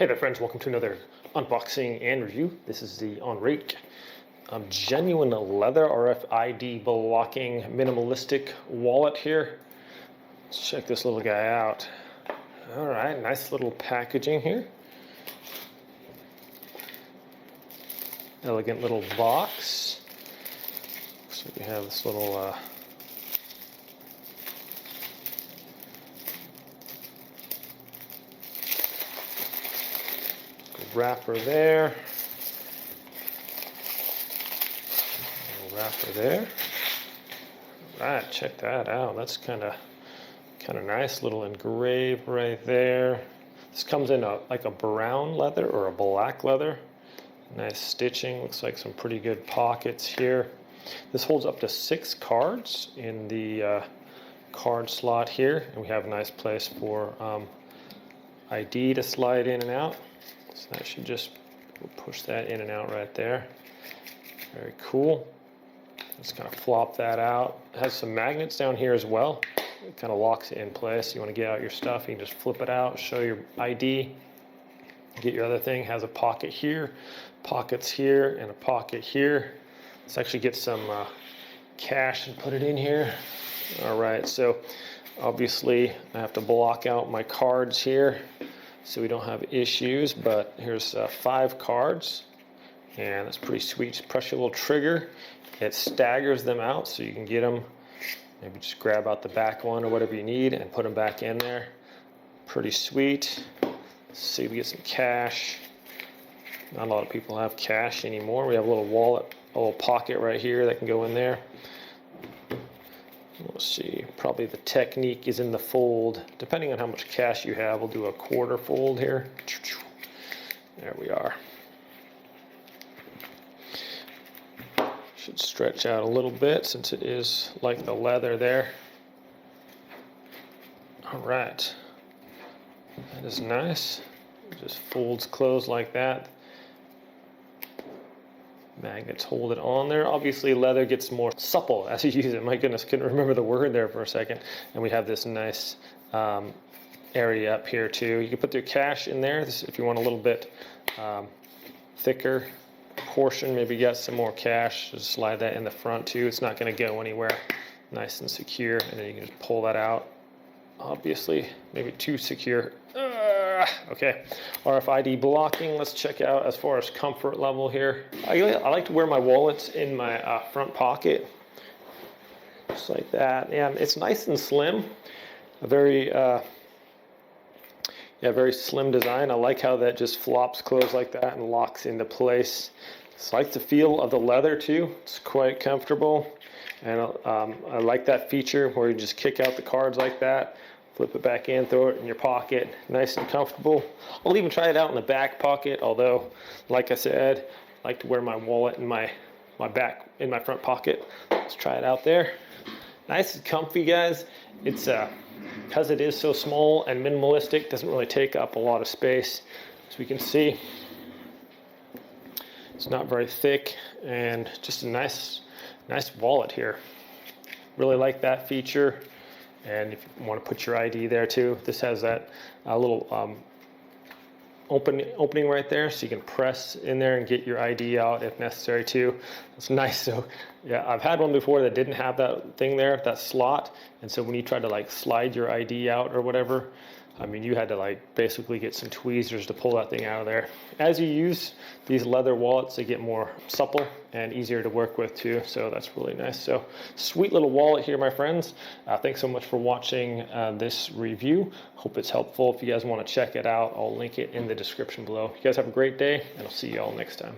Hey there friends, welcome to another unboxing and review. This is the Onrique genuine leather RFID blocking minimalistic wallet here. Let's check this little guy out. All right, nice little packaging here. Elegant little box. So we have this little wrapper there. Wrapper there. All right, check that out. That's kind of nice. Little engrave right there. This comes in like a brown leather or a black leather. Nice stitching. Looks like some pretty good pockets here. This holds up to 6 cards in the card slot here, and we have a nice place for ID to slide in and out. So that should just push that in and out right there. Very cool. Just kind of flop that out. It has some magnets down here as well. It kind of locks it in place. You want to get out your stuff, you can just flip it out, show your ID, get your other thing. It has a pocket here, pockets here, and a pocket here. Let's actually get some cash and put it in here. All right, so obviously I have to block out my cards here so we don't have issues, but here's 5 cards, and that's pretty sweet. Just press your little trigger, it staggers them out so you can get them. Maybe just grab out the back one or whatever you need and put them back in there. Pretty sweet. Let's see if we get some cash. Not a lot of people have cash anymore. We have a little wallet, a little pocket right here that can go in there. Let's see, probably the technique is in the fold. Depending on how much cash you have, we'll do a quarter fold here. There we are. Should stretch out a little bit since it is like the leather there. All right, that is nice. It just folds closed like that. Magnets hold it on there. Obviously leather gets more supple as you use it. My goodness, couldn't remember the word there for a second. And we have this nice area up here too. You can put your cash in there if you want a little bit thicker portion. Maybe you got some more cash, just slide that in the front too. It's not going to go anywhere. Nice and secure, and then you can just pull that out. Obviously maybe too secure. Okay, RFID blocking. Let's check out as far as comfort level here. I like to wear my wallets in my front pocket, just like that. And it's nice and slim. A very very slim design. I like how that just flops closed like that and locks into place. I like the feel of the leather too. It's quite comfortable, and I like that feature where you just kick out the cards like that. Flip it back in, throw it in your pocket, nice and comfortable. I'll even try it out in the back pocket, although, like I said, I like to wear my wallet in my front pocket. Let's try it out there. Nice and comfy, guys. It's because it is so small and minimalistic, doesn't really take up a lot of space. As we can see, it's not very thick, and just a nice wallet here. Really like that feature. And if you want to put your ID there too, this has that little opening right there, so you can press in there and get your ID out if necessary too. It's nice. So yeah, I've had one before that didn't have that thing there, that slot, and so when you try to like slide your ID out or whatever, I mean, you had to like basically get some tweezers to pull that thing out of there. As you use these leather wallets, they get more supple and easier to work with too, so that's really nice. So sweet little wallet here, my friends. Thanks so much for watching this review. Hope it's helpful. If you guys want to check it out, I'll link it in the description below. You guys have a great day, and I'll see you all next time.